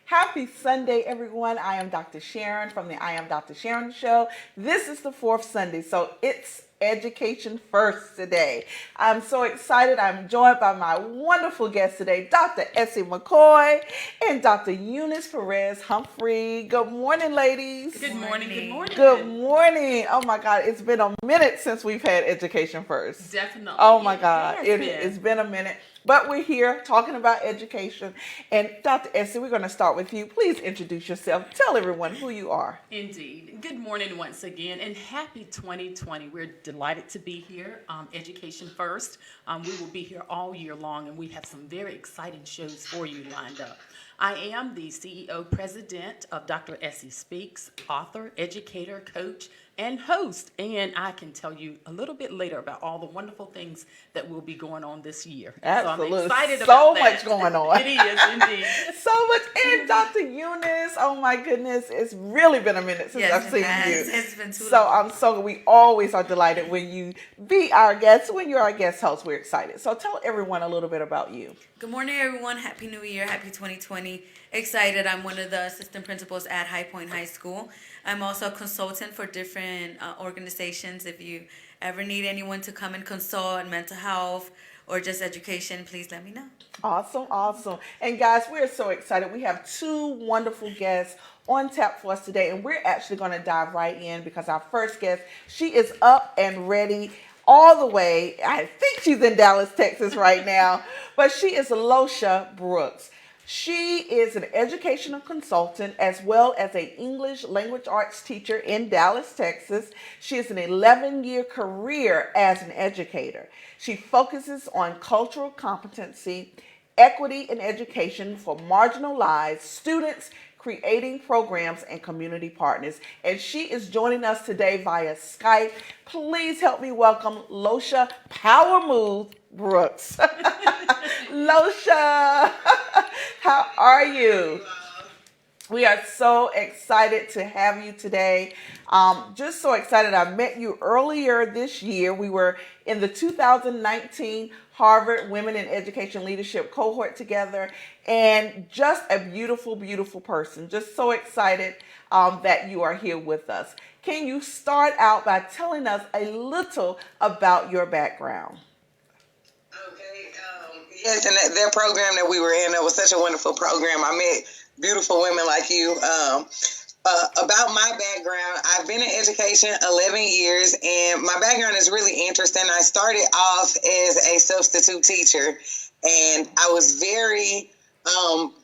Happy Sunday, everyone. I am Dr. Sharon from the I Am Dr. Sharon Show. This is the fourth Sunday, so it's Education First today. I'm so excited. I'm joined by my wonderful guests today, Dr. Essie McKoy and Dr. Eunice Perez-Humphrey. Good morning, ladies. Good morning. Good morning. Good morning. Oh my God, it's been a minute since we've had Education First. Definitely. Oh my God, It's been a minute. But we're here talking about education. And Dr. Essie, we're going to start with you. Please introduce yourself. Tell everyone who you are. Indeed. Good morning once again, and happy 2020. We're delighted to be here. Education First. We will be here all year long, and we have some very exciting shows for you lined up. I am the CEO president of Dr. Essie Speaks, author, educator, coach, and host. And I can tell you a little bit later about all the wonderful things that will be going on this year. Absolutely. So I'm excited So about much going on. It is, indeed. So much. And Dr. Eunice, oh my goodness, it's really been a minute since I've seen you. It's been too long. We always are delighted when you be our guest. When you're our guest host, we're excited. So tell everyone a little bit about you. Good morning, everyone. Happy New Year. Happy 2020. Excited. I'm one of the assistant principals at High Point High School. I'm also a consultant for different organizations. If you ever need anyone to come and consult on mental health or just education, please let me know. Awesome. And guys, we're so excited. We have two wonderful guests on tap for us today, and we're actually going to dive right in because our first guest, she is up and ready all the way. I think she's in Dallas, Texas right now, but she is Losha Brooks. She is an educational consultant as well as an English language arts teacher in Dallas, Texas. She has an 11-year career as an educator. She focuses on cultural competency, equity in education for marginalized students, creating programs and community partners. And she is joining us today via Skype. Please help me welcome Losha Power Move Brooks. Losha, how are you? We are so excited to have you today. Just so excited. I met you earlier this year. We were in the 2019 Harvard Women in Education Leadership cohort together, and just a beautiful, beautiful person. Just so excited that you are here with us. Can you start out by telling us a little about your background? Okay. Yes, and that program that we were in, that was such a wonderful program. I met beautiful women like you. About my background, I've been in education 11 years, and my background is really interesting. I started off as a substitute teacher, and I was very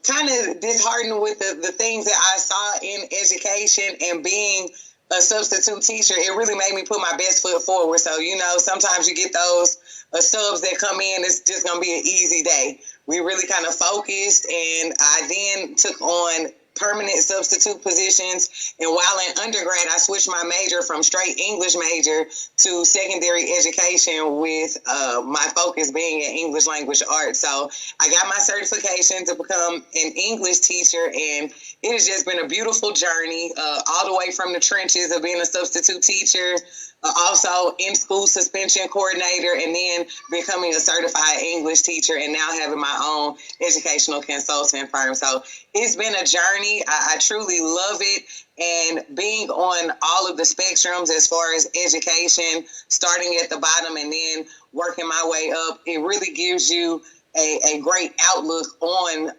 kind of disheartened with the things that I saw in education, and being a substitute teacher, it really made me put my best foot forward. So, sometimes you get those subs that come in, it's just going to be an easy day. We really kind of focused, and I then took on permanent substitute positions. And while in undergrad, I switched my major from straight English major to secondary education, with my focus being in English language arts. So I got my certification to become an English teacher, and it has just been a beautiful journey, all the way from the trenches of being a substitute teacher also in-school suspension coordinator, and then becoming a certified English teacher, and now having my own educational consulting firm. So it's been a journey. I truly love it. And being on all of the spectrums as far as education, starting at the bottom and then working my way up, it really gives you a great outlook on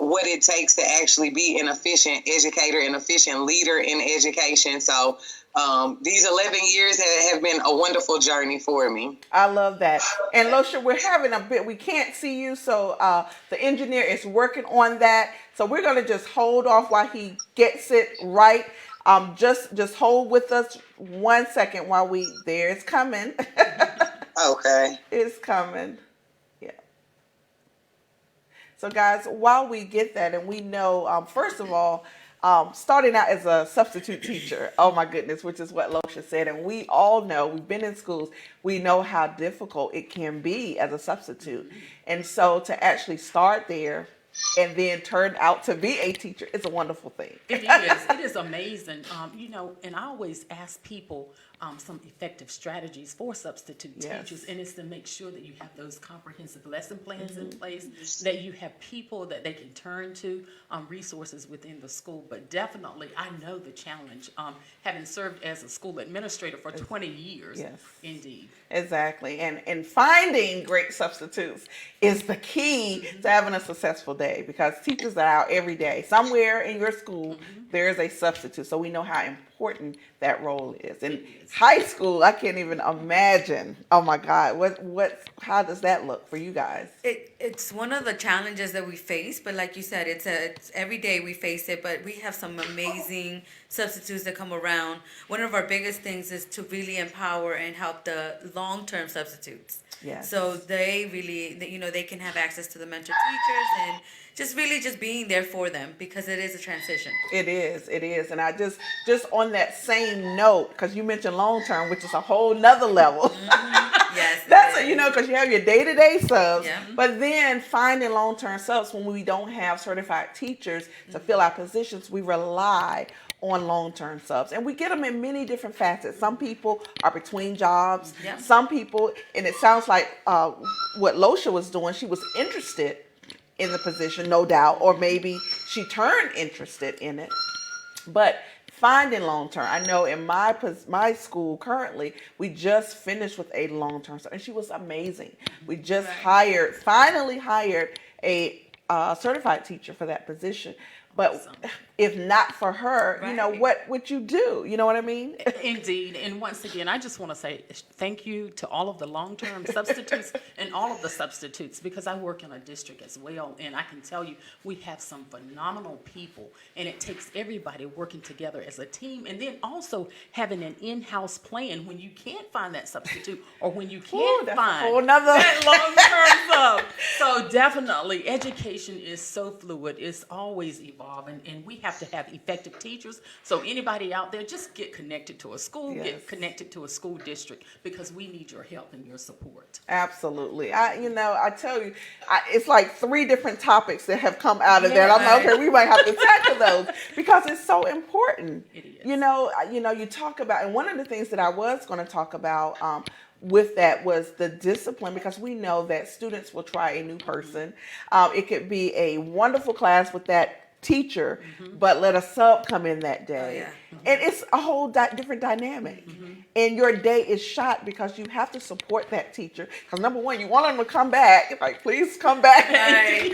what it takes to actually be an efficient educator, an efficient leader in education. So these 11 years have been a wonderful journey for me. I love that. And Losha, we're having a bit, we can't see you, so the engineer is working on that. So we're going to just hold off while he gets it right. Just hold with us 1 second while there it's coming. Okay. It's coming. Yeah. So guys, while we get that, and we know, first of all, starting out as a substitute teacher, oh my goodness, which is what Losha said, and we all know, we've been in schools, we know how difficult it can be as a substitute. And so to actually start there and then turn out to be a teacher, it's a wonderful thing. It is. It is amazing. And I always ask people some effective strategies for substitute Yes. teachers, and it's to make sure that you have those comprehensive lesson plans in place, that you have people that they can turn to, resources within the school. But definitely, I know the challenge, having served as a school administrator for 20 years. Yes. Indeed. Exactly. And finding great substitutes is the key to having a successful day, because teachers are out every day. Somewhere in your school, there is a substitute. So we know how important that role is. And high school, I can't even imagine. Oh my God. How does that look for you guys? It's one of the challenges that we face, but like you said, it's every day we face it, but we have some amazing substitutes that come around. One of our biggest things is to really empower and help the long-term substitutes. Yes. So they really, they can have access to the mentor teachers and just being there for them, because it is a transition. It is. And I just on that same note, because you mentioned long term, which is a whole nother level. Yes. That's because you have your day-to-day subs, Yeah. but then finding long-term subs when we don't have certified teachers to fill our positions, we rely on long-term subs, and we get them in many different facets. Some people are between jobs. Yeah. Some people, and it sounds like what Losha was doing, she was interested in the position, no doubt, or maybe she turned interested in it. But finding long-term, I know in my school currently, we just finished with a long-term, and she was amazing. We just finally hired a certified teacher for that position. But Awesome. If not for her, Right. what would you do? You know what I mean? Indeed. And once again, I just want to say thank you to all of the long-term substitutes and all of the substitutes, because I work in a district as well, and I can tell you we have some phenomenal people, and it takes everybody working together as a team, and then also having an in-house plan when you can't find that substitute, or when you can't that's find a whole nother. that long-term sub. So definitely, education is so fluid. It's always evolving, and we have to have effective teachers. So anybody out there, just get connected to a school, Yes. get connected to a school district, because we need your help and your support. Absolutely. I tell you, it's like 3 different topics that have come out of that. I'm like, okay, we might have to tackle those because it's so important. It is. You talk about, and one of the things that I was going to talk about with that was the discipline, because we know that students will try a new person. It could be a wonderful class with that teacher, but let a sub come in that day. And it's a whole different dynamic. And your day is shot because you have to support that teacher. Because number one, you want them to come back. It's like, please come back. Right.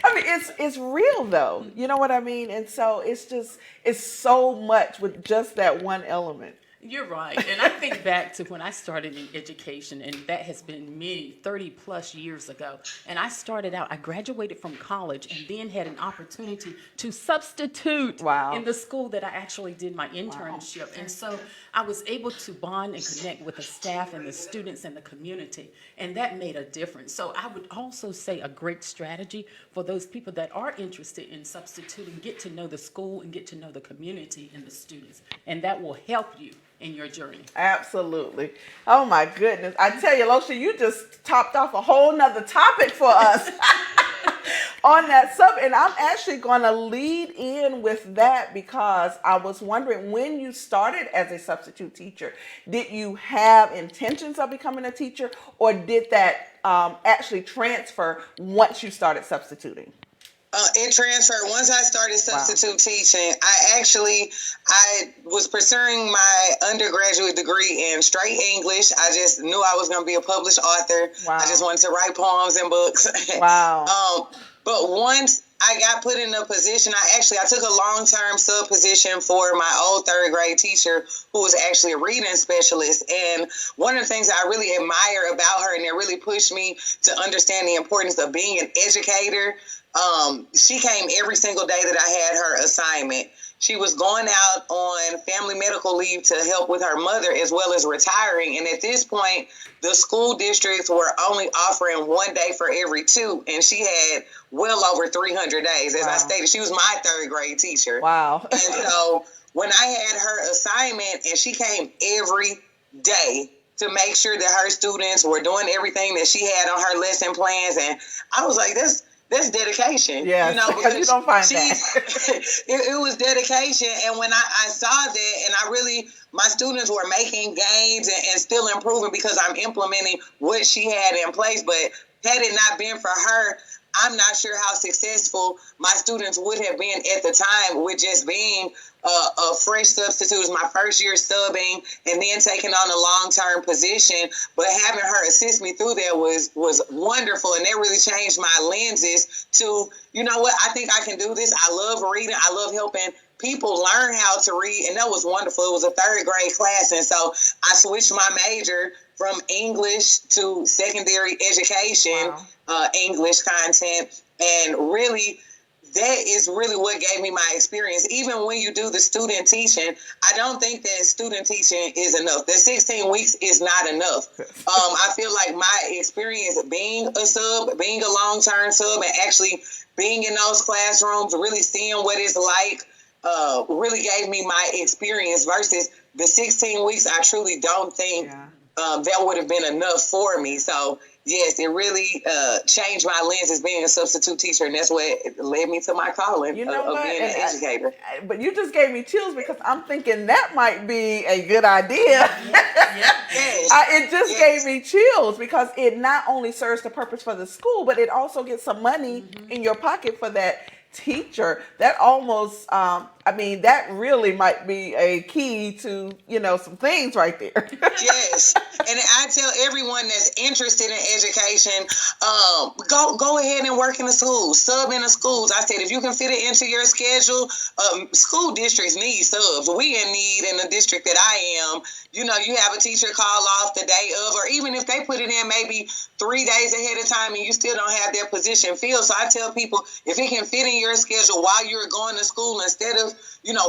I mean, it's real though. You know what I mean? And so it's so much with just that one element. You're right. And I think back to when I started in education, and that has been 30 plus years ago. And I started out, I graduated from college and then had an opportunity to substitute in the school that I actually did my internship. Wow. And so I was able to bond and connect with the staff and the students and the community. And that made a difference. So I would also say a great strategy for those people that are interested in substituting, get to know the school and get to know the community and the students. And that will help you in your journey. Absolutely. Oh my goodness. I tell you, Losha, you just topped off a whole nother topic for us on that sub. And I'm actually going to lead in with that because I was wondering, when you started as a substitute teacher, did you have intentions of becoming a teacher, or did that actually transfer once you started substituting? It transferred. Once I started substitute teaching, I was pursuing my undergraduate degree in straight English. I just knew I was going to be a published author. Wow. I just wanted to write poems and books. Wow. But once I got put in a position, I took a long-term sub position for my old third grade teacher who was actually a reading specialist. And one of the things I really admire about her, and it really pushed me to understand the importance of being an educator, she came every single day that I had her assignment. She was going out on family medical leave to help with her mother as well as retiring. And at this point, the school districts were only offering 1 day for every 2. And she had well over 300 days. As I stated, she was my third grade teacher. Wow. And so when I had her assignment, and she came every day to make sure that her students were doing everything that she had on her lesson plans. And I was like, that's dedication. Yeah, because you don't find that. it was dedication. And when I saw that, and my students were making gains and still improving because I'm implementing what she had in place. But had it not been for her, I'm not sure how successful my students would have been at the time with just being a fresh substitute. It was my first year subbing and then taking on a long-term position. But having her assist me through that was wonderful. And that really changed my lenses to, you know what, I think I can do this. I love reading. I love helping people learn how to read. And that was wonderful. It was a third grade class. And so I switched my major from English to secondary education, English content. And really, that is really what gave me my experience. Even when you do the student teaching, I don't think that student teaching is enough. The 16 weeks is not enough. I feel like my experience being a sub, being a long-term sub, and actually being in those classrooms, really seeing what it's like, really gave me my experience versus the 16 weeks. I truly don't think that would have been enough for me. So yes, it really changed my lens as being a substitute teacher, and that's what led me to my calling of being an educator. But you just gave me chills because I'm thinking that might be a good idea. Yes. It just gave me chills because it not only serves the purpose for the school, but it also gets some money in your pocket for that teacher. That almost, that really might be a key to, some things right there. Yes. And I tell everyone that's interested in education, go ahead and work in the schools, sub in the schools. I said, if you can fit it into your schedule, school districts need subs. We in need in the district that I am. You have a teacher call off the day of, or even if they put it in maybe 3 days ahead of time and you still don't have their position filled. So I tell people, if it can fit in your schedule while you're going to school, instead of,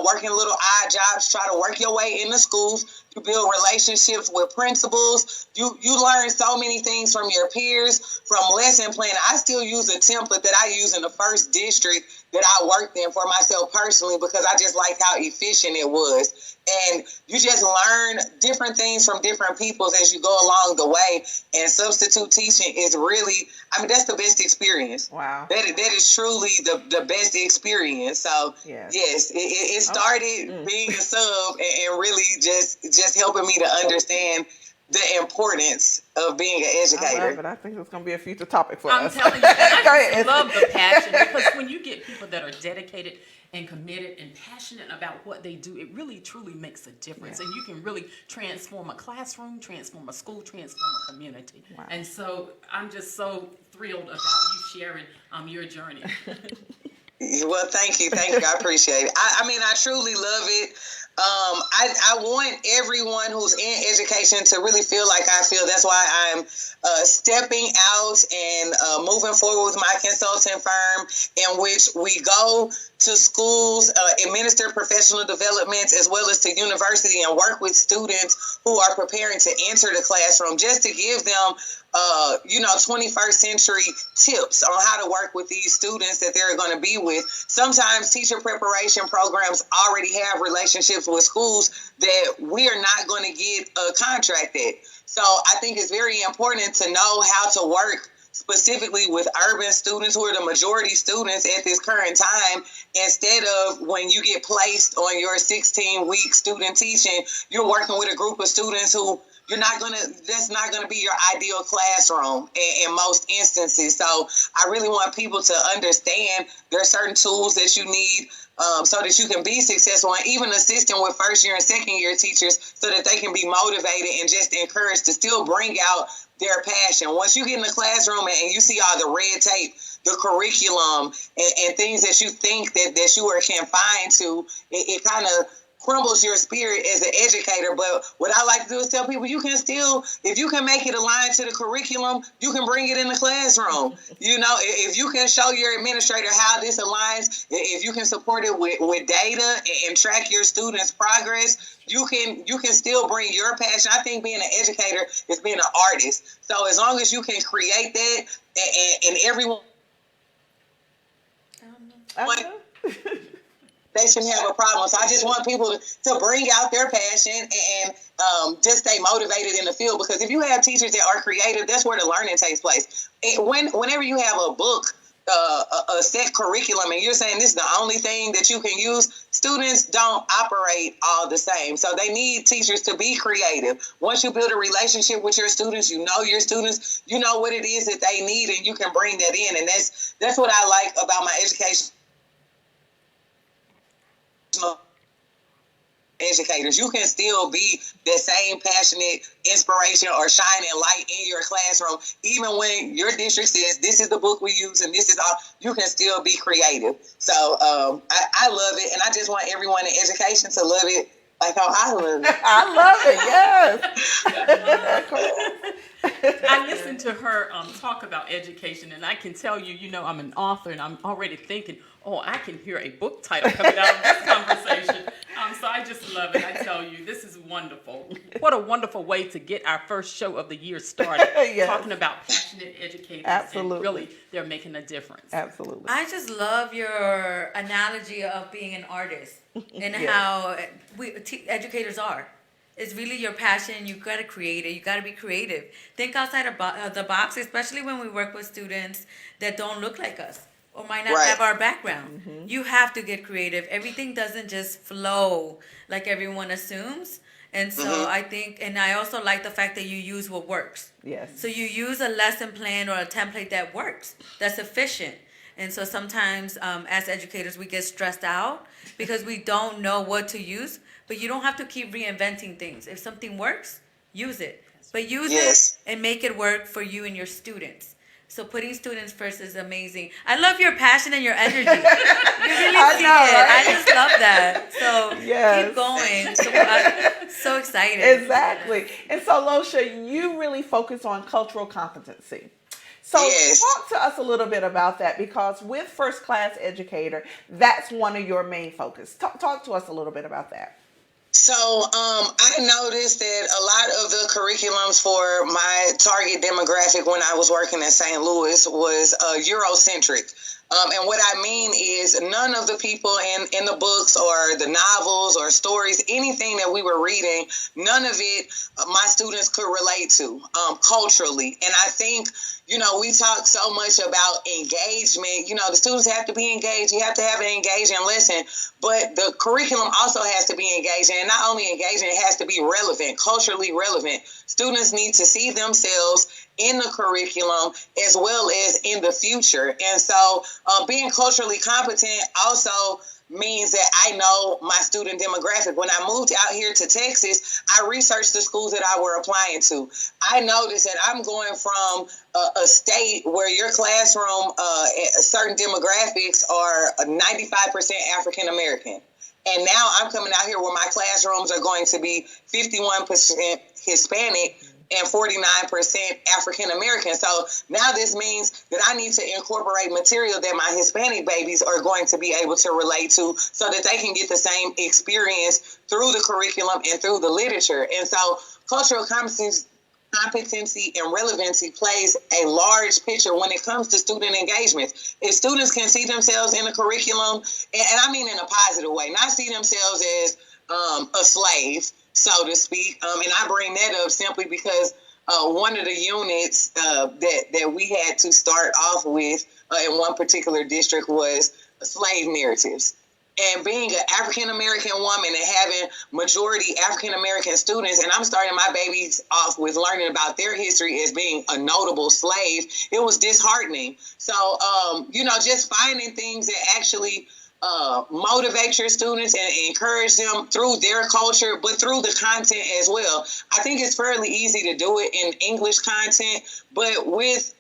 working little odd jobs, try to work your way in the schools. You build relationships with principals. You learn so many things from your peers, from lesson planning. I still use a template that I use in the first district that I worked in for myself personally because I just liked how efficient it was. And you just learn different things from different peoples as you go along the way. And substitute teaching is really, that's the best experience. Wow. That is truly the best experience. So, yes, it started being a sub and really just helping me to understand the importance of being an educator. I love it. I think it's going to be a future topic for I'm us. telling you, I just love the passion because when you get people that are dedicated and committed and passionate about what they do, it really truly makes a difference. And you can really transform a classroom, transform a school, transform a community. Wow. And so I'm just so thrilled about you sharing your journey. Well, thank you. I appreciate it. I truly love it. I want everyone who's in education to really feel like I feel. That's why I'm stepping out and moving forward with my consulting firm, in which we go to schools, administer professional developments, as well as to university, and work with students who are preparing to enter the classroom, just to give them 21st century tips on how to work with these students that they're going to be with. Sometimes teacher preparation programs already have relationships with schools that we are not going to get a contract at. So I think it's very important to know how to work specifically with urban students who are the majority students at this current time, instead of when you get placed on your 16-week student teaching, you're working with a group of students who that's not gonna be your ideal classroom in most instances. So I really want people to understand there are certain tools that you need so that you can be successful, and even assisting with first year and second year teachers so that they can be motivated and just encouraged to still bring out their passion. Once you get in the classroom and you see all the red tape, the curriculum, and things that you think that you are confined to, it kind of crumbles your spirit as an educator. But what I like to do is tell people, you can still, if you can make it align to the curriculum, you can bring it in the classroom. You know, if you can show your administrator how this aligns, if you can support it with data and track your students' progress, you can still bring your passion. I think being an educator is being an artist. So as long as you can create that, and everyone they shouldn't have a problem. So I just want people to bring out their passion and just stay motivated in the field, because if you have teachers that are creative, that's where the learning takes place. And whenever you have a book, a set curriculum, and you're saying this is the only thing that you can use, students don't operate all the same. So they need teachers to be creative. Once you build a relationship with your students, you know your students, you know what it is that they need, and you can bring that in. And that's what I like about my education. Educators, you can still be the same passionate inspiration or shining light in your classroom, even when your district says this is the book we use and this is all. You can still be creative. So I love it, and I just want everyone in education to love it like how I love it. I love it. Yes. I listened to her talk about education, and I can tell you, you know, I'm an author, and I'm already thinking, oh, I can hear a book title coming out of this conversation. So I just love it. I tell you, this is wonderful. What a wonderful way to get our first show of the year started. Yes. Talking about passionate educators. Absolutely. And really, they're making a difference. Absolutely. I just love your analogy of being an artist and Yes. how educators are. It's really your passion. You got to create it. You got to be creative. Think outside of the box, especially when we work with students that don't look like us or might not Right. have our background. Mm-hmm. You have to get creative. Everything doesn't just flow like everyone assumes. And so I think, and I also like the fact that you use what works. Yes. So you use a lesson plan or a template that works, that's efficient. And so sometimes as educators, we get stressed out because we don't know what to use. But you don't have to keep reinventing things. If something works, use it. But use it and make it work for you and your students. So putting students first is amazing. I love your passion and your energy. You really see it. Right? I just love that. So keep going. So excited. Exactly. And so, Losha, you really focus on cultural competency. So talk to us a little bit about that, because with First Class Educator, that's one of your main focus. Talk to us a little bit about that. So I noticed that a lot of the curriculums for my target demographic when I was working in St. Louis was Eurocentric. And what I mean is none of the people in the books or the novels or stories, anything that we were reading, none of it my students could relate to culturally. And I think, you know, we talk so much about engagement. You know, the students have to be engaged. You have to have an engaging lesson. But the curriculum also has to be engaging. And not only engaging, it has to be relevant, culturally relevant. Students need to see themselves in the curriculum as well as in the future. And so being culturally competent also means that I know my student demographic. When I moved out here to Texas, I researched the schools that I were applying to. I noticed that I'm going from a state where your classroom, certain demographics are 95% African American. And now I'm coming out here where my classrooms are going to be 51% Hispanic and 49% African American. So now this means that I need to incorporate material that my Hispanic babies are going to be able to relate to so that they can get the same experience through the curriculum and through the literature. And so cultural competency competency and relevancy plays a large picture when it comes to student engagement. If students can see themselves in a curriculum, and I mean in a positive way, not see themselves as a slave, so to speak. And I bring that up simply because one of the units that we had to start off with in one particular district was slave narratives. And being an African-American woman and having majority African-American students, and I'm starting my babies off with learning about their history as being a notable slave, it was disheartening. So, just finding things that actually motivate your students and encourage them through their culture, but through the content as well. I think it's fairly easy to do it in English content, but with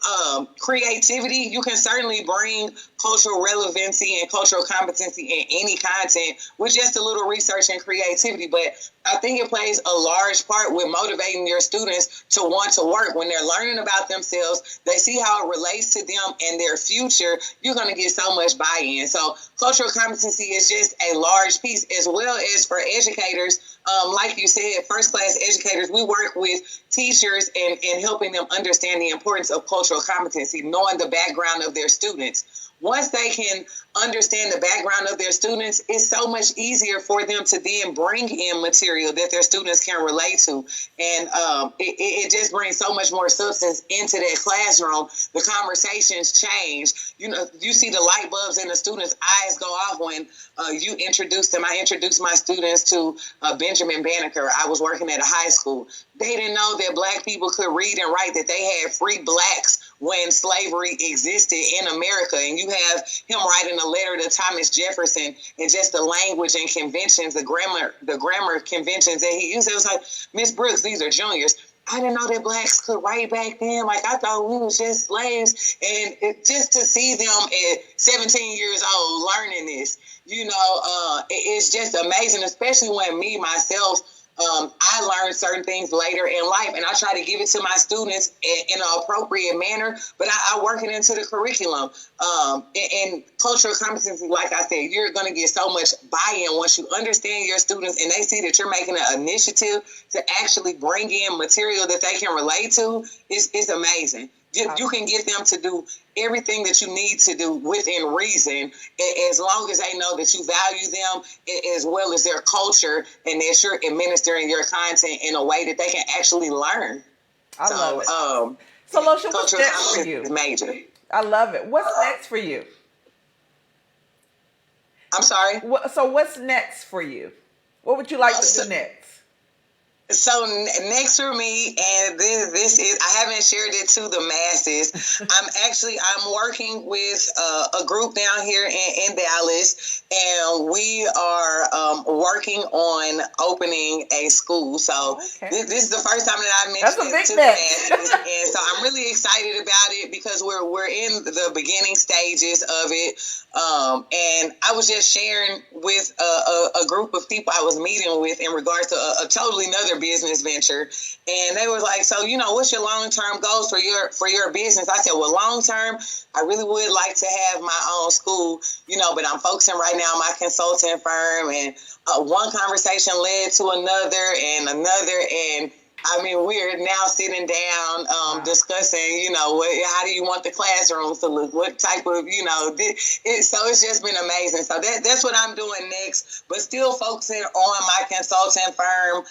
creativity, you can certainly bring cultural relevancy and cultural competency in any content with just a little research and creativity. But I think it plays a large part with motivating your students to want to work. When they're learning about themselves, they see how it relates to them and their future, you're going to get so much buy-in. So cultural competency is just a large piece, as well as for educators. Like you said, first-class educators, we work with teachers and helping them understand the importance of cultural competency, knowing the background of their students. Once they can understand the background of their students, it's so much easier for them to then bring in material that their students can relate to. And it just brings so much more substance into that classroom. The conversations change. You see the light bulbs in the students' eyes go off when you introduce them. I introduced my students to Benjamin Banneker. I was working at a high school. They didn't know that Black people could read and write, that they had free Blacks when slavery existed in America. And you have him writing a letter to Thomas Jefferson, and just the language and conventions, the grammar conventions that he used. It was like, Miss Brooks, these are juniors. I didn't know that Blacks could write back then. Like, I thought we was just slaves. And just to see them at 17 years old learning this, it's just amazing, especially when me, myself, I learned certain things later in life, and I try to give it to my students in an appropriate manner, but I work it into the curriculum. And cultural competency, like I said, you're going to get so much buy-in once you understand your students and they see that you're making an initiative to actually bring in material that they can relate to. It's amazing. You can get them to do everything that you need to do within reason, as long as they know that you value them as well as their culture, and that you're administering your content in a way that they can actually learn. I love it. So, Losha, what's next for you? Is major. I love it. What's next for you? I'm sorry? So what's next for you? What would you like to do next? So next for me, and this is, I haven't shared it to the masses. I'm working with a group down here in Dallas, and we are working on opening a school. So this is the first time that I mentioned it to the masses, and so I'm really excited about it because we're in the beginning stages of it. And I was just sharing with a group of people I was meeting with in regards to a totally another business venture, and they were like, so what's your long-term goals for your business? I said, well, long-term, I really would like to have my own school, but I'm focusing right now on my consulting firm, and one conversation led to another, and I mean, we're now sitting down discussing, how do you want the classrooms to look? What type of, so it's just been amazing. So that's what I'm doing next, but still focusing on my consulting firm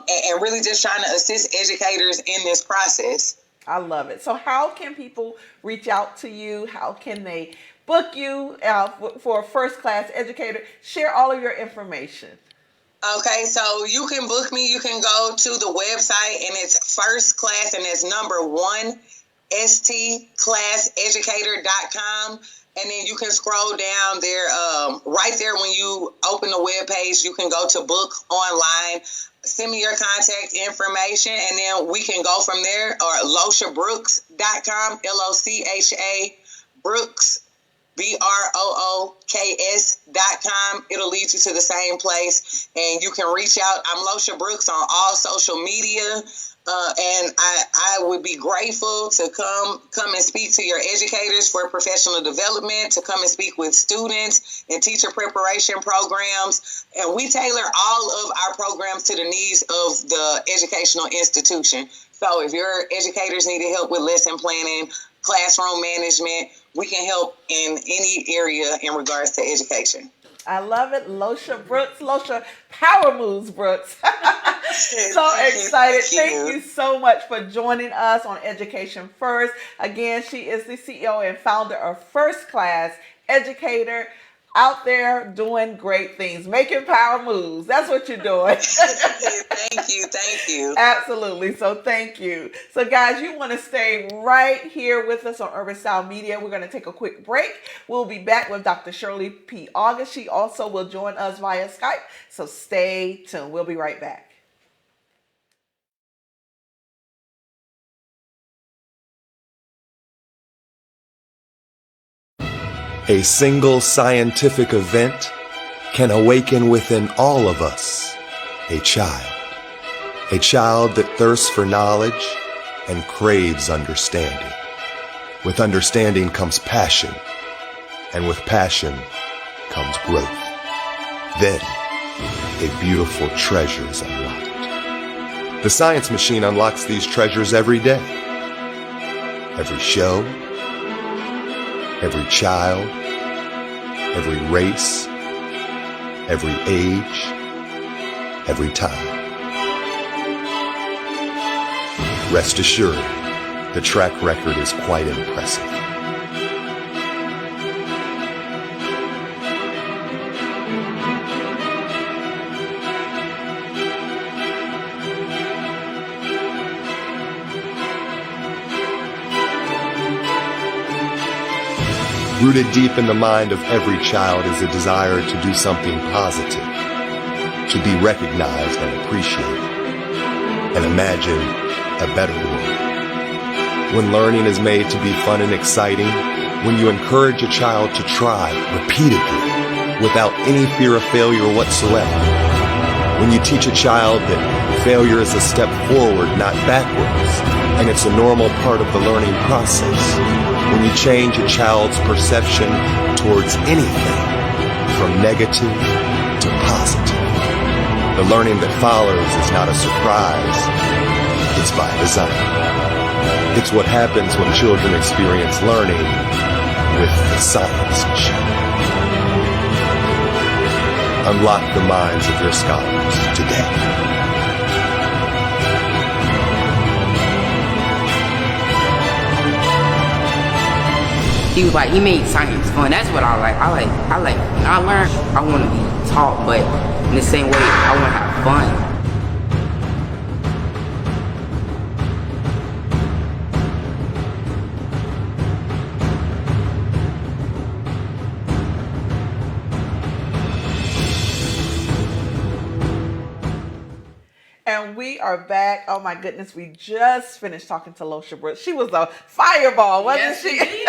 and really just trying to assist educators in this process. I love it. So how can people reach out to you? How can they book you for a first-class educator? Share all of your information. Okay, so you can book me. You can go to the website, and it's first class, and it's number 1, stclasseducator.com. And then you can scroll down there, right there when you open the web page, you can go to book online, send me your contact information, and then we can go from there, or LoshaBrooks.com, LOCHA Brooks.com. BROOKS.com. It'll lead you to the same place, and you can reach out. I'm Losha Brooks on all social media. And I would be grateful to come and speak to your educators for professional development, to come and speak with students and teacher preparation programs. And we tailor all of our programs to the needs of the educational institution. So if your educators needed help with lesson planning, classroom management, we can help in any area in regards to education. I love it. Losha Brooks. Losha Power Moves Brooks. So excited. Thank you so much for joining us on Education First. Again, she is the CEO and founder of First Class Educator, out there doing great things, making power moves. That's what you're doing. Thank you. Absolutely. So thank you. So guys, you want to stay right here with us on Urban Style Media. We're going to take a quick break. We'll be back with Dr. Shirley P. August. She also will join us via Skype. So stay tuned. We'll be right back. A single scientific event can awaken within all of us a child that thirsts for knowledge and craves understanding. With understanding comes passion, and with passion comes growth. Then, a beautiful treasure is unlocked. The science machine unlocks these treasures every day. Every show, every child, every race, every age, every time. Rest assured, the track record is quite impressive. Rooted deep in the mind of every child is a desire to do something positive, to be recognized and appreciated, and imagine a better world. When learning is made to be fun and exciting, when you encourage a child to try repeatedly without any fear of failure whatsoever, when you teach a child that failure is a step forward, not backwards, and it's a normal part of the learning process, when you change a child's perception towards anything from negative to positive, the learning that follows is not a surprise, it's by design. It's what happens when children experience learning with the science machine. Unlock the minds of your scholars today. He was like, he made science fun. That's what I like. When I learn, I want to be taught, but in the same way, I want to have fun. And we are back. Oh my goodness, we just finished talking to Losha Brooks. She was a fireball, wasn't she?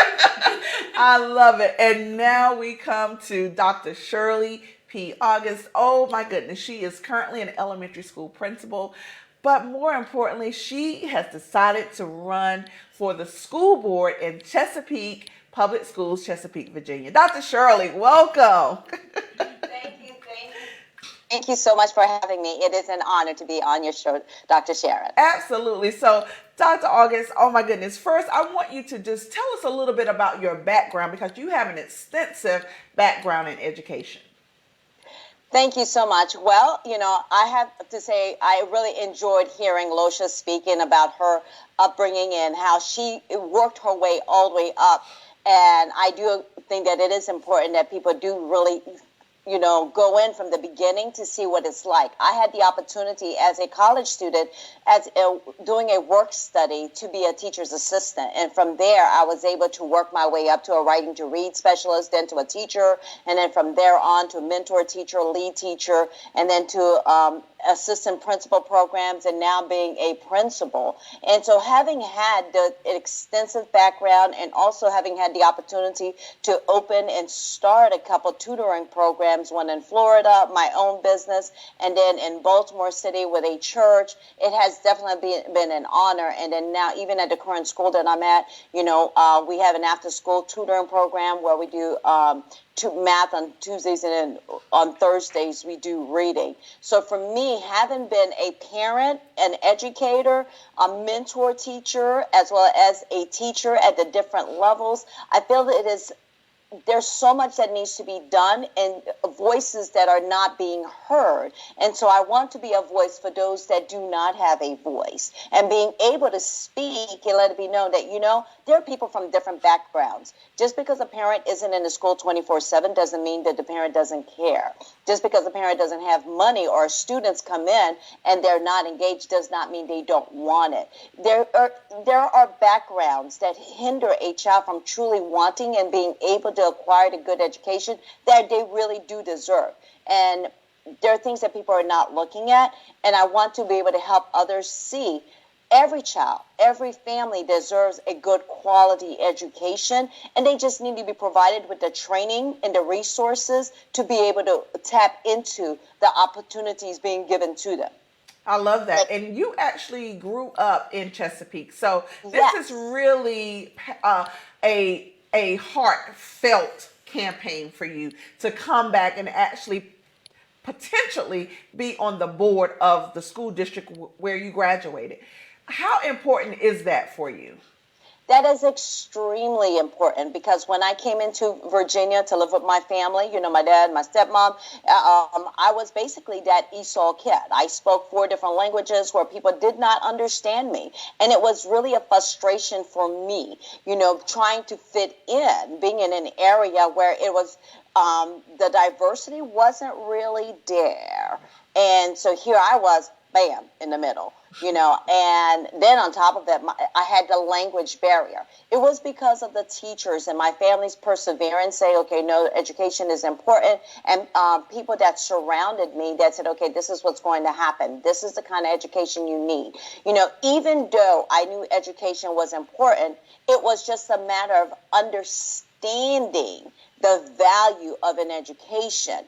I love it. And now we come to Dr. Shirley P. August. Oh my goodness, she is currently an elementary school principal. But more importantly, she has decided to run for the school board in Chesapeake Public Schools, Chesapeake, Virginia. Dr. Shirley, welcome. Thank you so much for having me. It is an honor to be on your show, Dr. Sharon. Absolutely. So, Dr. August, oh my goodness. First, I want you to just tell us a little bit about your background, because you have an extensive background in education. Thank you so much. Well, I have to say I really enjoyed hearing Losha speaking about her upbringing and how she worked her way all the way up. And I do think that it is important that people do really go in from the beginning to see what it's like. I had the opportunity as a college student, doing a work study, to be a teacher's assistant. And from there, I was able to work my way up to a writing to read specialist, then to a teacher, and then from there on to mentor teacher, lead teacher, and then to assistant principal programs, and now being a principal. And so having had the extensive background, and also having had the opportunity to open and start a couple tutoring programs, one in Florida, my own business, and then in Baltimore City with a church, it has definitely been an honor. And then now, even at the current school that I'm at, we have an after-school tutoring program where we do math on Tuesdays, and then on Thursdays we do reading. So for me, having been a parent, an educator, a mentor teacher, as well as a teacher at the different levels, I feel that there's so much that needs to be done, and voices that are not being heard. And so I want to be a voice for those that do not have a voice, and being able to speak and let it be known that, there are people from different backgrounds. Just because a parent isn't in the school 24/7 doesn't mean that the parent doesn't care. Just because a parent doesn't have money, or students come in and they're not engaged, does not mean they don't want it. There are backgrounds that hinder a child from truly wanting and being able to acquire the good education that they really do deserve. And there are things that people are not looking at, and I want to be able to help others see every child, every family deserves a good quality education, and they just need to be provided with the training and the resources to be able to tap into the opportunities being given to them. I love that. And you actually grew up in Chesapeake. So this Yes. is really a heartfelt campaign for you to come back and actually potentially be on the board of the school district where you graduated. How important is that for you? That is extremely important, because when I came into Virginia to live with my family, my dad, my stepmom, I was basically that Esau kid. I spoke 4 different languages where people did not understand me. And it was really a frustration for me, trying to fit in, being in an area where it was, the diversity wasn't really there. And so here I was, bam, in the middle. And then on top of that, I had the language barrier. It was because of the teachers and my family's perseverance, say, okay, no, education is important, and people that surrounded me that said, okay, this is what's going to happen. This is the kind of education you need. Even though I knew education was important, it was just a matter of understanding the value of an education.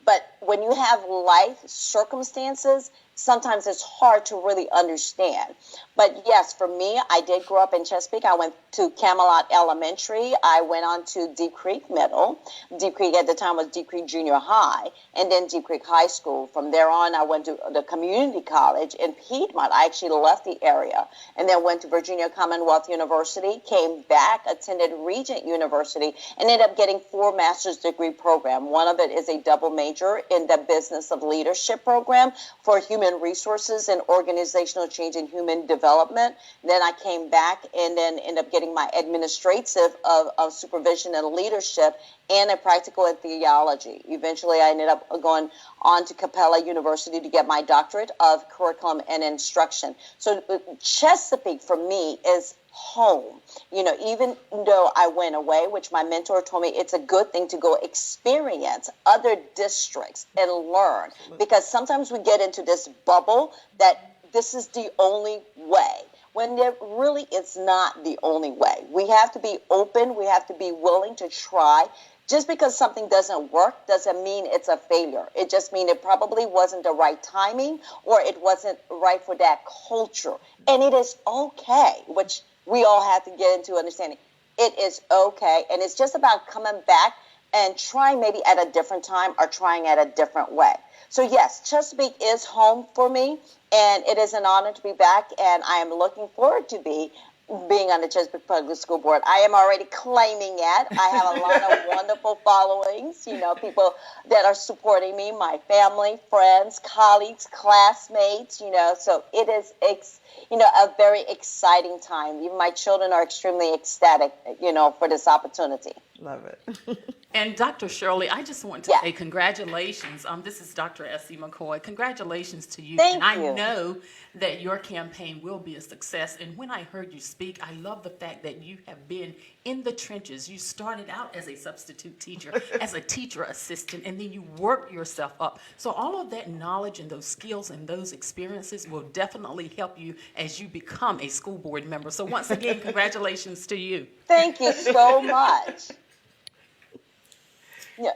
But when you have life circumstances, sometimes it's hard to really understand. But yes, for me, I did grow up in Chesapeake. I went to Camelot Elementary. I went on to Deep Creek Middle. Deep Creek at the time was Deep Creek Junior High, and then Deep Creek High School. From there on, I went to the community college in Piedmont. I actually left the area and then went to Virginia Commonwealth University, came back, attended Regent University, and ended up getting 4 master's degree program. One of it is a double major in the business of leadership program for human resources and organizational change and human development. Then I came back and then ended up getting my administrative of supervision and leadership and a practical in theology. Eventually, I ended up going on to Capella University to get my doctorate of curriculum and instruction. So Chesapeake for me is home. Even though I went away, which my mentor told me it's a good thing to go experience other districts and learn, because sometimes we get into this bubble that this is the only way, when there really is not the only way. We have to be open. We have to be willing to try. Just because something doesn't work doesn't mean it's a failure. It just means it probably wasn't the right timing, or it wasn't right for that culture. And it is okay, which we all have to get into understanding. It is okay. And it's just about coming back and trying maybe at a different time or trying at a different way. So yes, Chesapeake is home for me, and it is an honor to be back, and I am looking forward to being on the Chesapeake Public School Board. I am already claiming it. I have a lot of wonderful followings, people that are supporting me, my family, friends, colleagues, classmates, so it is, a very exciting time. Even my children are extremely ecstatic, for this opportunity. Love it. And Dr. Shirley, I just want to Yeah. say congratulations. This is Dr. Essie McKoy. Congratulations to you. Thank and I you. know that your campaign will be a success. And when I heard you speak, I love the fact that you have been in the trenches. You started out as a substitute teacher, as a teacher assistant, and then you worked yourself up. So all of that knowledge and those skills and those experiences will definitely help you as you become a school board member. So once again, congratulations to you. Thank you so much. Yeah,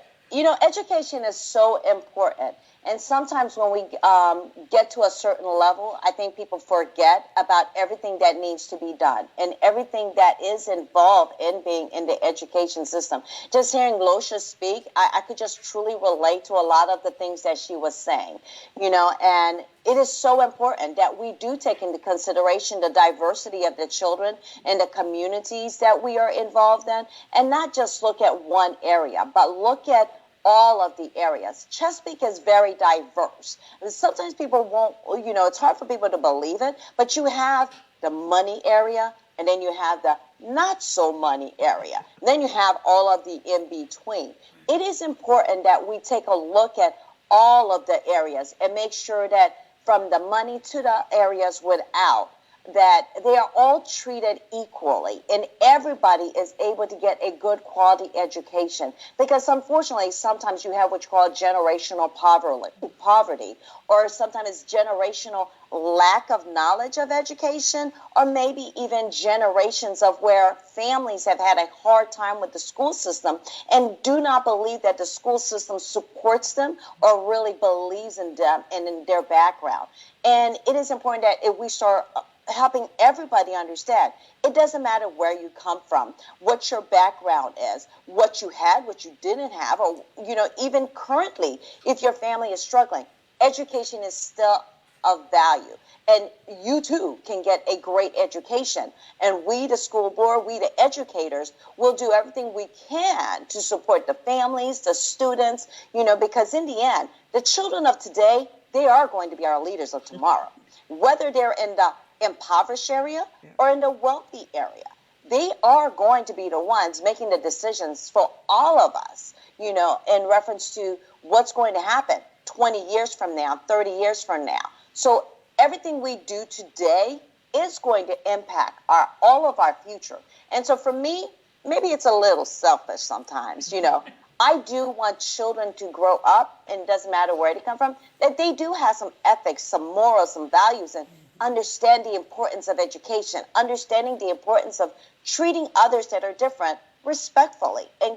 education is so important. And sometimes when we get to a certain level, I think people forget about everything that needs to be done and everything that is involved in being in the education system. Just hearing Losha speak, I could just truly relate to a lot of the things that she was saying, and it is so important that we do take into consideration the diversity of the children and the communities that we are involved in, and not just look at one area, but look at all of the areas. Chesapeake is very diverse. And sometimes people won't, it's hard for people to believe it, but you have the money area, and then you have the not so money area. And then you have all of the in between. It is important that we take a look at all of the areas and make sure that from the money to the areas without, that they are all treated equally and everybody is able to get a good quality education. Because unfortunately, sometimes you have what you call generational poverty, or sometimes it's generational lack of knowledge of education, or maybe even generations of where families have had a hard time with the school system and do not believe that the school system supports them or really believes in them and in their background. And it is important that if we start helping everybody understand, it doesn't matter where you come from, what your background is, what you had, what you didn't have, or, even currently, if your family is struggling, education is still of value. And you too can get a great education. And we, the school board, we, the educators, will do everything we can to support the families, the students, because in the end, the children of today, they are going to be our leaders of tomorrow. Whether they're in the impoverished area or in the wealthy area, they are going to be the ones making the decisions for all of us, in reference to what's going to happen 20 years from now, 30 years from now. So everything we do today is going to impact all of our future. And so for me, maybe it's a little selfish sometimes, I do want children to grow up, and it doesn't matter where they come from, that they do have some ethics, some morals, some values, and understand the importance of education, understanding the importance of treating others that are different respectfully, and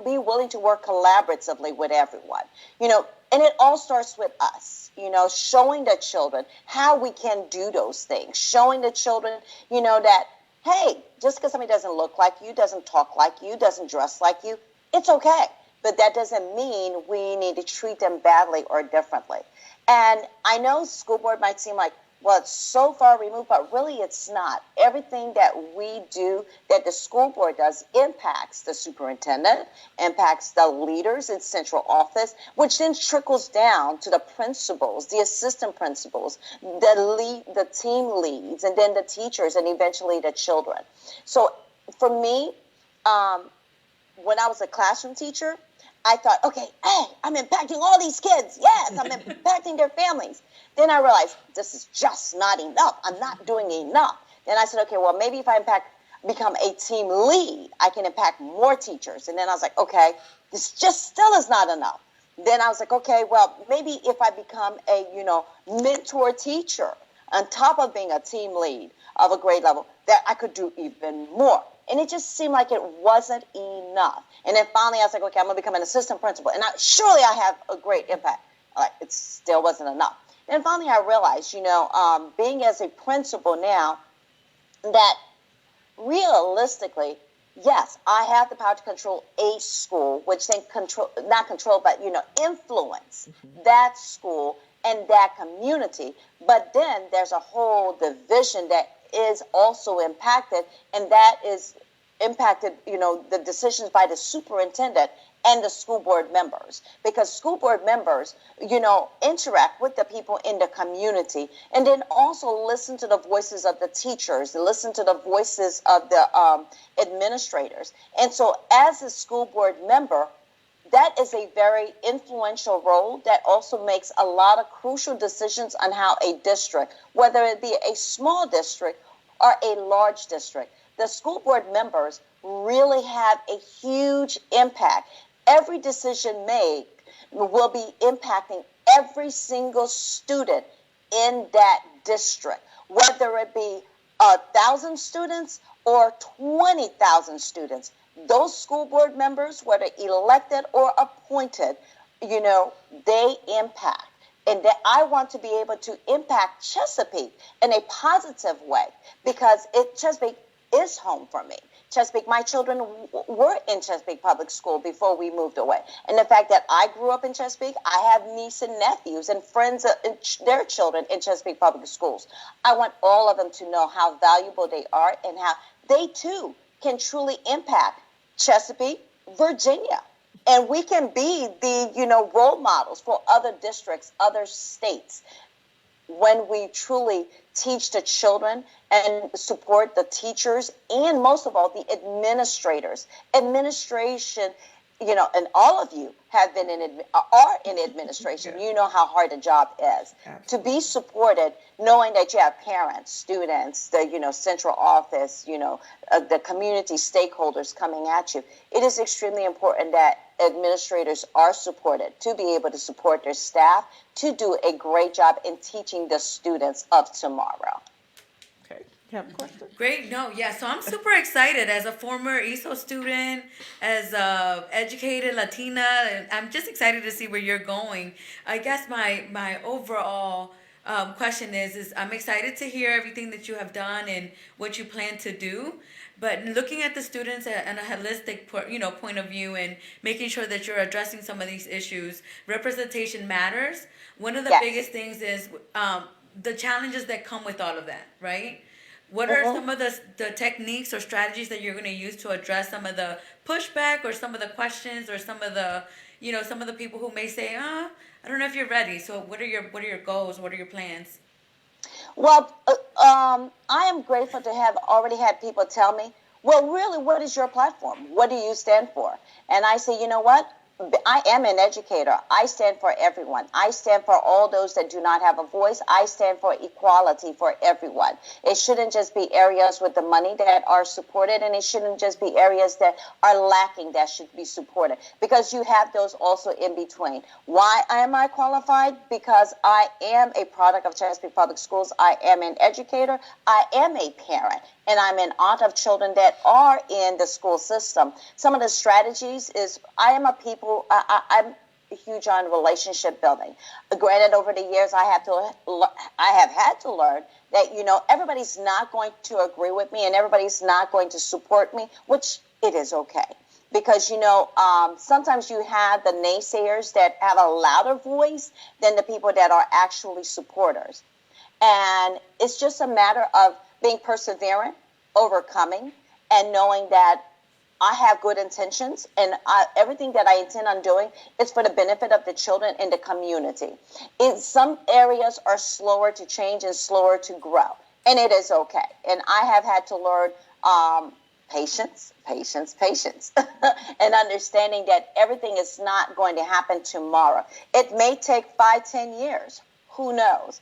be willing to work collaboratively with everyone. And it all starts with us, showing the children how we can do those things, showing the children, that, hey, just because somebody doesn't look like you, doesn't talk like you, doesn't dress like you, it's okay. But that doesn't mean we need to treat them badly or differently. And I know school board might seem like, well, it's so far removed, but really it's not. Everything that we do, that the school board does, impacts the superintendent, impacts the leaders in central office, which then trickles down to the principals, the assistant principals, the team leads, and then the teachers, and eventually the children. So for me, when I was a classroom teacher, I thought, okay, hey, I'm impacting all these kids. Yes, I'm impacting their families. Then I realized this is just not enough. I'm not doing enough. Then I said, okay, well, maybe if I become a team lead, I can impact more teachers. And then I was like, okay, this just still is not enough. Then I was like, okay, well, maybe if I become a, mentor teacher on top of being a team lead of a grade level, that I could do even more. And it just seemed like it wasn't enough. And then finally I was like, okay, I'm going to become an assistant principal. And surely I have a great impact. Like, it still wasn't enough. And finally I realized, being as a principal now, that realistically, yes, I have the power to control a school, which then influence that school and that community. But then there's a whole division that is also impacted, and that is impacted, the decisions by the superintendent and the school board members, because school board members, interact with the people in the community, and then also listen to the voices of the teachers, listen to the voices of the administrators. And so as a school board member, that is a very influential role that also makes a lot of crucial decisions on how a district, whether it be a small district or a large district, the school board members really have a huge impact. Every decision made will be impacting every single student in that district, whether it be 1,000 students or 20,000 students. Those school board members, whether elected or appointed, they impact. And that I want to be able to impact Chesapeake in a positive way, because Chesapeake is home for me. Chesapeake, my children were in Chesapeake Public School before we moved away. And the fact that I grew up in Chesapeake, I have nieces and nephews and friends, their children in Chesapeake Public Schools. I want all of them to know how valuable they are and how they too can truly impact Chesapeake, Virginia. And we can be the, role models for other districts, other states, when we truly teach the children and support the teachers and most of all the administrators. Administration, and all of you have been are in administration. You know how hard the job is. Absolutely. To be supported, knowing that you have parents, students, the central office, the community stakeholders coming at you. It is extremely important that administrators are supported to be able to support their staff to do a great job in teaching the students of tomorrow. Okay, you have a question? Great. No, yeah. So I'm super excited as a former ESO student, as a educated Latina. And I'm just excited to see where you're going. I guess my overall question is I'm excited to hear everything that you have done and what you plan to do. But looking at the students in a holistic, point of view, and making sure that you're addressing some of these issues, representation matters. One of the biggest things is the challenges that come with all of that, right? What are some of the techniques or strategies that you're going to use to address some of the pushback or some of the questions or some of the, some of the people who may say, I don't know if you're ready. So what are your goals? What are your plans? Well, I am grateful to have already had people tell me, well, really, what is your platform? What do you stand for? And I say, you know what? I am an educator. I stand for everyone. I stand for all those that do not have a voice. I stand for equality for everyone. It shouldn't just be areas with the money that are supported, and it shouldn't just be areas that are lacking that should be supported, because you have those also in between. Why am I qualified? Because I am a product of Chesapeake Public Schools. I am an educator. I am a parent. And I'm an aunt of children that are in the school system. Some of the strategies is I'm huge on relationship building. Granted, over the years, I have had to learn that, everybody's not going to agree with me and everybody's not going to support me, which it is okay. Because, sometimes you have the naysayers that have a louder voice than the people that are actually supporters. And it's just a matter of being perseverant, overcoming, and knowing that I have good intentions, and everything that I intend on doing is for the benefit of the children in the community. In some areas are slower to change and slower to grow, and it is okay. And I have had to learn patience, and understanding that everything is not going to happen tomorrow. It may take 5-10 years. Who knows?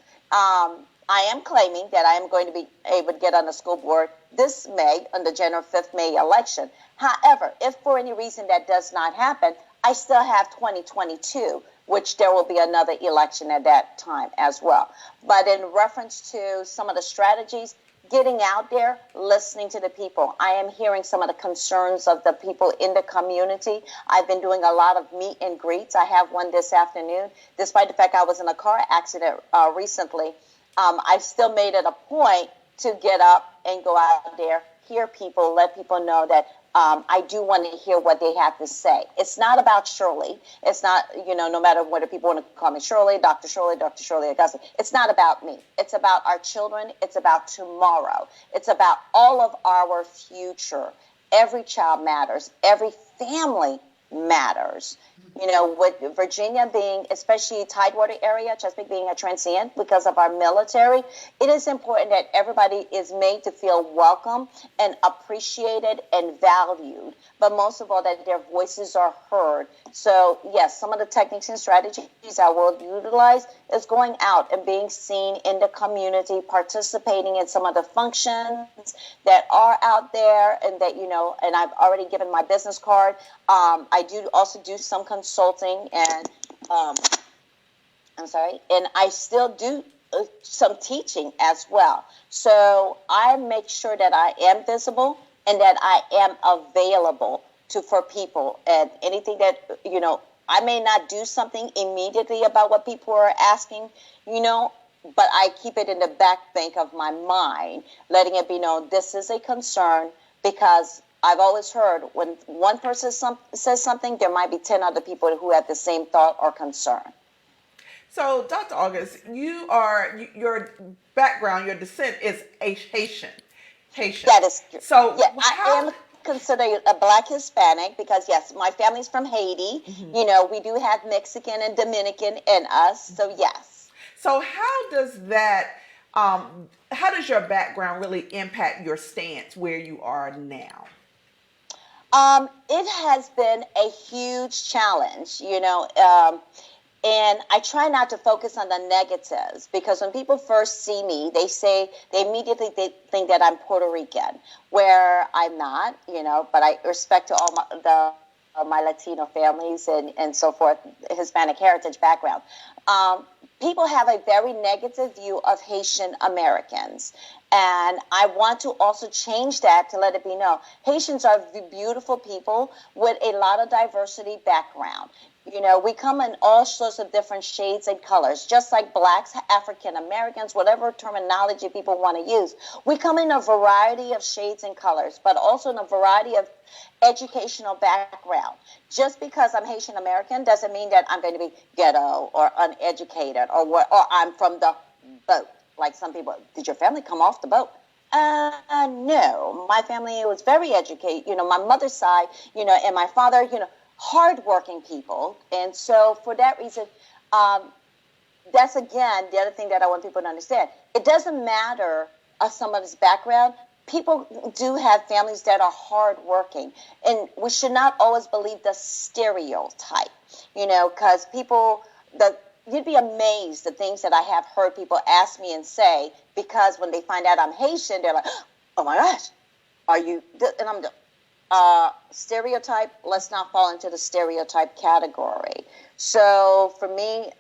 I am claiming that I am going to be able to get on the school board this May, on the January 5th May election. However, if for any reason that does not happen, I still have 2022, which there will be another election at that time as well. But in reference to some of the strategies, getting out there, listening to the people. I am hearing some of the concerns of the people in the community. I've been doing a lot of meet and greets. I have one this afternoon. Despite the fact I was in a car accident recently, I still made it a point to get up and go out there, hear people, let people know that I do want to hear what they have to say. It's not about Shirley. It's not, no matter whether people want to call me Shirley, Dr. Augusta. It's not about me. It's about our children. It's about tomorrow. It's about all of our future. every child matters. Every family matters. You know, with Virginia being, especially Tidewater area, Chesapeake being a transient because of our military, it is important that everybody is made to feel welcome and appreciated and valued, but most of all that their voices are heard. So yes, some of the techniques and strategies I will utilize is going out and being seen in the community, participating in some of the functions that are out there, and that, you know, and I've already given my business card. I do also do some consulting, and and I still do some teaching as well. So I make sure that I am visible and that I am available for people, and anything that, you know, I may not do something immediately about what people are asking, you know, but I keep it in the back bank of my mind, letting it be known this is a concern, because I've always heard when one person says something, there might be 10 other people who have the same thought or concern. So, Dr. August, your background, your descent is Haitian. That is true. So, yeah, I am considered a Black Hispanic because, yes, my family's from Haiti. Mm-hmm. You know, we do have Mexican and Dominican in us. So, yes. So, how does your background really impact your stance where you are now? It has been a huge challenge, you know, and I try not to focus on the negatives, because when people first see me, they immediately think that I'm Puerto Rican, where I'm not, you know, but I respect to all my Latino families and so forth, Hispanic heritage background. People have a very negative view of Haitian Americans. And I want to also change that to let it be known. Haitians are beautiful people with a lot of diversity background. You know, we come in all sorts of different shades and colors, just like Blacks, African Americans, whatever terminology people want to use. We come in a variety of shades and colors, but also in a variety of educational background. Just because I'm Haitian American doesn't mean that I'm going to be ghetto or uneducated or I'm from the boat. Like some people, did your family come off the boat? No, my family was very educated. You know, my mother's side, you know, and my father, you know, hardworking people. And so for that reason, that's again the other thing that I want people to understand. It doesn't matter someone's background. People do have families that are hardworking, and we should not always believe the stereotype. You know, because you'd be amazed the things that I have heard people ask me and say, because when they find out I'm Haitian, they're like, oh my gosh, are you? And I'm stereotype. Let's not fall into the stereotype category. So for me,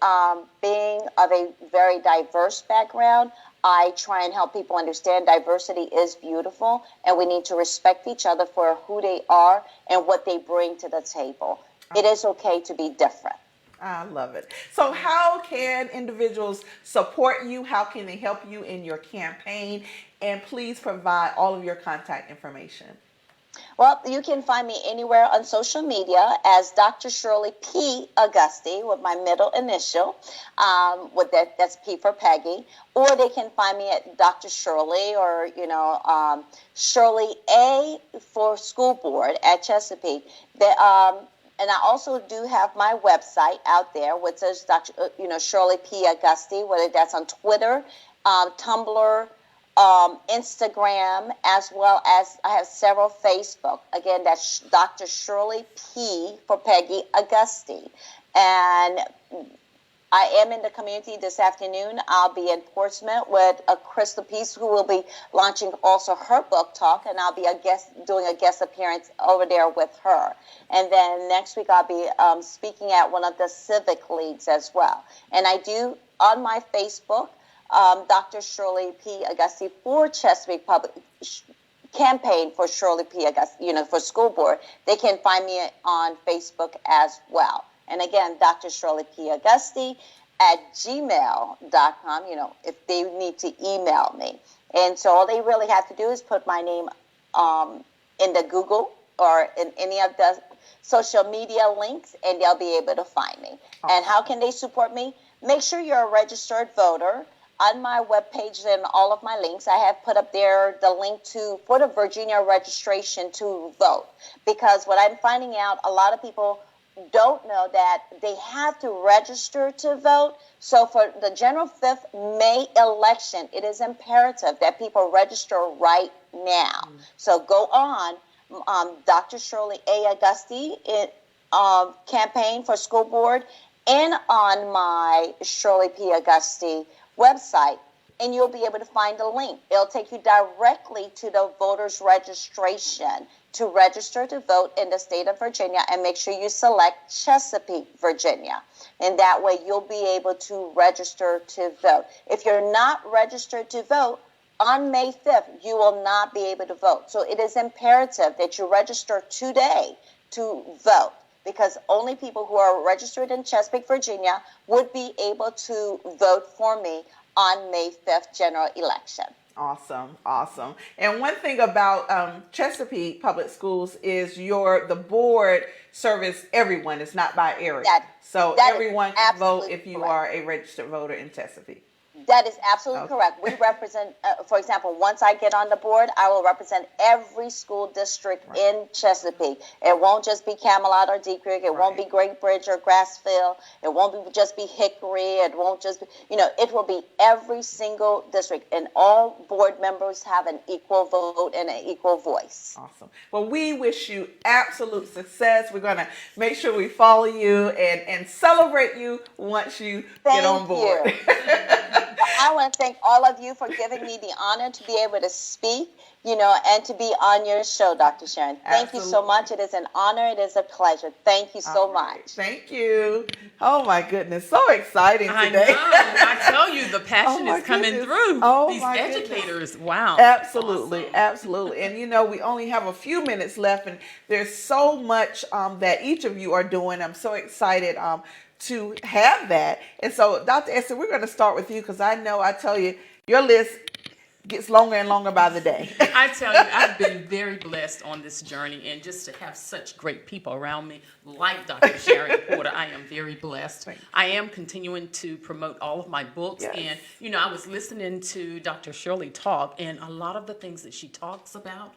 being of a very diverse background, I try and help people understand diversity is beautiful, and we need to respect each other for who they are and what they bring to the table. It is okay to be different. I love it. So how can individuals support you? How can they help you in your campaign? And please provide all of your contact information. Well, you can find me anywhere on social media as Dr. Shirley P. Auguste with my middle initial. That's P for Peggy. Or they can find me at Dr. Shirley or, you know, Shirley A for School Board at Chesapeake. And I also do have my website out there, which is Shirley P. Auguste, whether that's on Twitter, Tumblr, Instagram, as well as I have several Facebook. Again, that's Dr. Shirley P. for Peggy Auguste. And I am in the community this afternoon. I'll be in Portsmouth with Crystal Peace, who will be launching also her book talk, and I'll be doing a guest appearance over there with her. And then next week I'll be speaking at one of the civic leagues as well. And I do on my Facebook, Dr. Shirley P. Auguste for Chesapeake Public campaign for Shirley P. Auguste, for school board. They can find me on Facebook as well. And again, Dr. Shirley P. Auguste at gmail.com, if they need to email me. And so all they really have to do is put my name in the Google or in any of the social media links, and they'll be able to find me. Oh. And how can they support me? Make sure you're a registered voter. on my webpage and all of my links, I have put up there the link for the Virginia registration to vote. Because what I'm finding out, a lot of people don't know that they have to register to vote. So for the General 5th May election, it is imperative that people register right now. So go on Dr. Shirley A. Auguste campaign for school board and on my Shirley P. Auguste website, and you'll be able to find a link. It'll take you directly to the voters registration to register to vote in the state of Virginia, and make sure you select Chesapeake, Virginia. And that way you'll be able to register to vote. If you're not registered to vote, on May 5th, you will not be able to vote. So it is imperative that you register today to vote, because only people who are registered in Chesapeake, Virginia would be able to vote for me on May 5th general election. Awesome, awesome. And one thing about Chesapeake Public Schools is the board service everyone. It's not by area. So everyone can vote if you are a registered voter in Chesapeake. That is absolutely correct. We represent, for example, once I get on the board, I will represent every school district in Chesapeake. It won't just be Camelot or Deep Creek. It won't be Great Bridge or Grassville. It won't just be Hickory. It won't just be, it will be every single district. And all board members have an equal vote and an equal voice. Awesome. Well, we wish you absolute success. We're going to make sure we follow you and celebrate you once you get on board. I want to thank all of you for giving me the honor to be able to speak, and to be on your show, Dr. Sharon. Thank you so much. It is an honor. It is a pleasure. Thank you so much. Thank you. Oh, my goodness. So exciting today. I know. I tell you, the passion is coming through. These educators. Goodness. Wow. Absolutely. Awesome. Absolutely. And, we only have a few minutes left, and there's so much that each of you are doing. I'm so excited to have that. And so, Dr. Essie, we're going to start with you, because I tell you, your list gets longer and longer by the day. I tell you, I've been very blessed on this journey, and just to have such great people around me like Dr. Sharon Porter, I am very blessed. I am continuing to promote all of my books, and I was listening to Dr. Shirley talk, and a lot of the things that she talks about,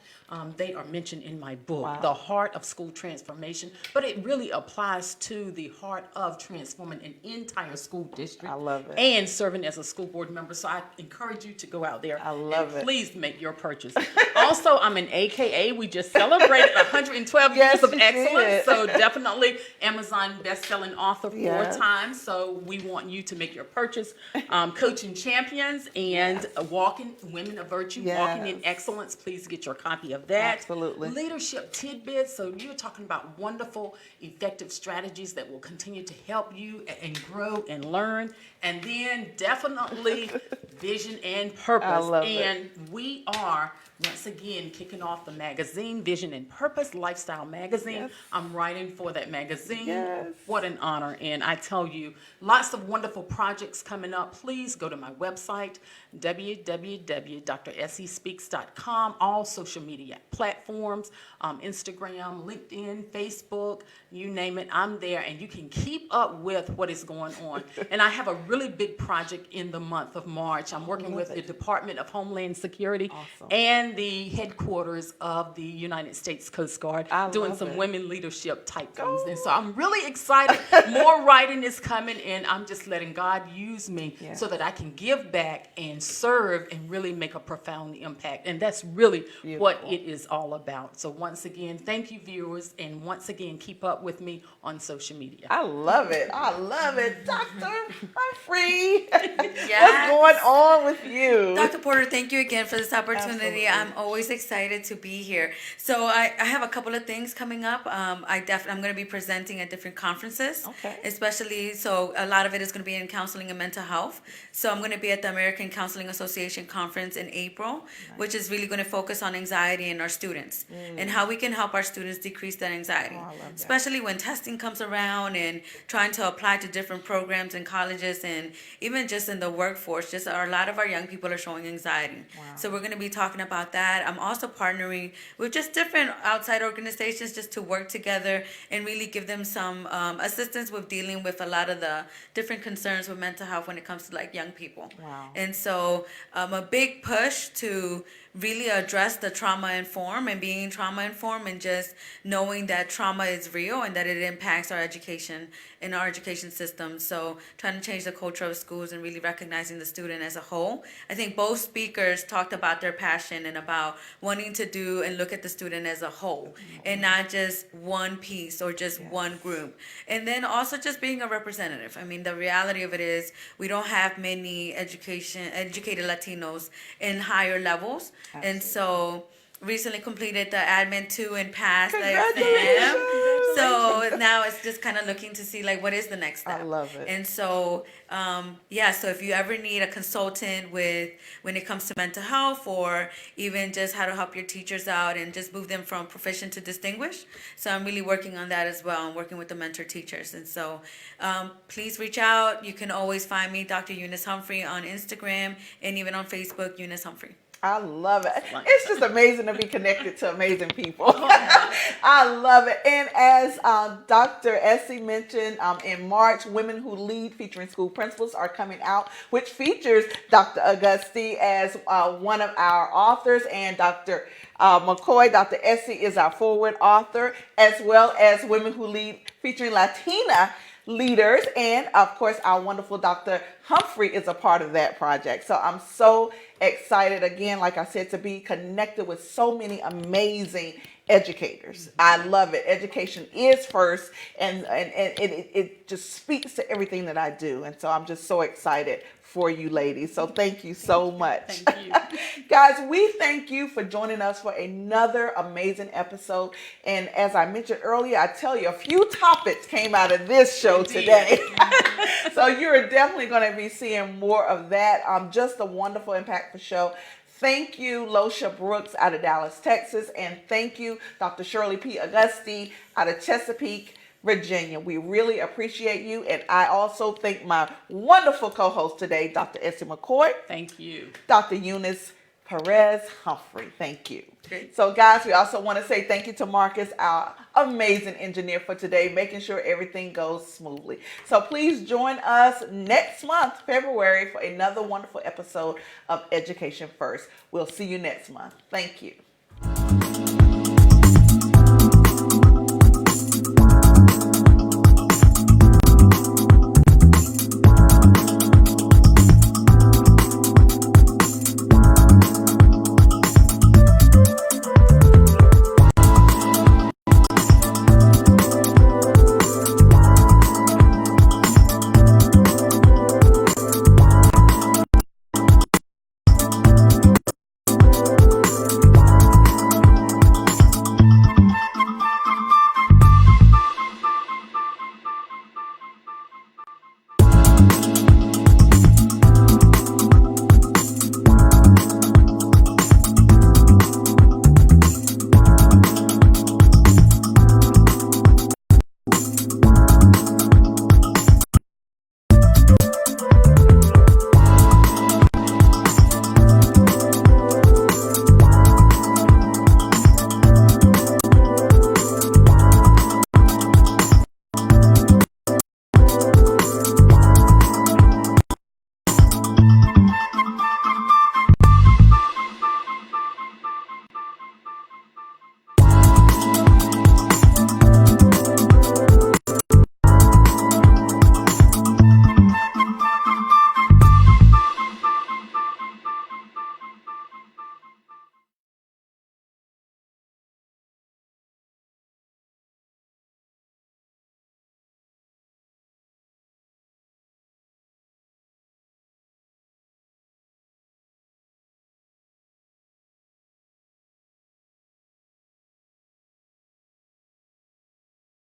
they are mentioned in my book, The Heart of School Transformation, but it really applies to the heart of transforming an entire school district. I love it. And serving as a school board member. So I encourage you to go out there and please make your purchase. Also, I'm an AKA. We just celebrated 112 years of excellence. So definitely Amazon best-selling author 4 times. So we want you to make your purchase. Coaching Champions and Walking Women of Virtue, Walking in Excellence. Please get your copy of that. Absolutely. Leadership Tidbits. So you're talking about wonderful, effective strategies that will continue to help you and grow and learn. And then definitely Vision and Purpose. I love and we are once again kicking off the magazine, Vision and Purpose Lifestyle Magazine. I'm writing for that magazine. What an honor. And I tell you, lots of wonderful projects coming up. Please go to my website, www.dressiespeaks.com, all social media platforms, Instagram, LinkedIn, Facebook, you name it, I'm there, and you can keep up with what is going on. And I have a really big project in the month of March. I'm working with the Department of Homeland Security and the headquarters of the United States Coast Guard, doing some women leadership type things. And so I'm really excited. More writing is coming, and I'm just letting God use me so that I can give back and serve and really make a profound impact. And that's really what it is all about. So once again, thank you, viewers, and once again, keep up with me on social media. I love it. I love it. Dr. Humphrey, what's going on with you? Dr. Porter, thank you again for this opportunity. I'm always excited to be here. So I have a couple of things coming up. I'm going to be presenting at different conferences, especially, so a lot of it is going to be in counseling and mental health. So I'm going to be at the American Counseling Counseling Association conference in April, which is really going to focus on anxiety in our students and how we can help our students decrease that anxiety, especially when testing comes around and trying to apply to different programs in colleges and even just in the workforce. Just a lot of our young people are showing anxiety. So we're going to be talking about that. I'm also partnering with just different outside organizations just to work together and really give them some assistance with dealing with a lot of the different concerns with mental health when it comes to like young people. And so a big push to really address the trauma informed and being trauma informed and just knowing that trauma is real and that it impacts our education and our education system. So trying to change the culture of schools and really recognizing the student as a whole. I think both speakers talked about their passion and about wanting to do and look at the student as a whole and not just one piece or just one group. And then also just being a representative. I mean, the reality of it is we don't have many educated Latinos in higher levels. And so recently completed the admin 2 and passed the exam. So now it's just kind of looking to see like what is the next step. I love it. And so so if you ever need a consultant with when it comes to mental health or even just how to help your teachers out and just move them from proficient to distinguished. So I'm really working on that as well. I'm working with the mentor teachers. And so please reach out. You can always find me, Dr. Eunice Humphrey, on Instagram and even on Facebook, Eunice Humphrey. I love it. It's just amazing to be connected to amazing people. I love it. And as Dr. Essie mentioned, in March, Women Who Lead featuring school principals are coming out, which features Dr. Auguste as one of our authors and Dr. McKoy. Dr. Essie is our forward author, as well as Women Who Lead featuring Latina leaders, and of course our wonderful Dr. Humphrey is a part of that project. So I'm so excited again, like I said, to be connected with so many amazing educators. I love it. Education is first, and it just speaks to everything that I do. And so I'm just so excited for you ladies. So thank you so much. Thank you. Guys, we thank you for joining us for another amazing episode. And as I mentioned earlier, I tell you, a few topics came out of this show today. So you're definitely going to be seeing more of that. Just a wonderful, impactful show. Thank you, Losha Brooks out of Dallas, Texas. And thank you, Dr. Shirley P. Auguste out of Chesapeake, Virginia. We really appreciate you. And I also thank my wonderful co-host today, Dr. Essie McKoy. Thank you. Dr. Eunice Perez-Humphrey. Thank you. Great. So guys, we also want to say thank you to Marcus, our amazing engineer for today, making sure everything goes smoothly. So please join us next month, February, for another wonderful episode of Education First. We'll see you next month. Thank you.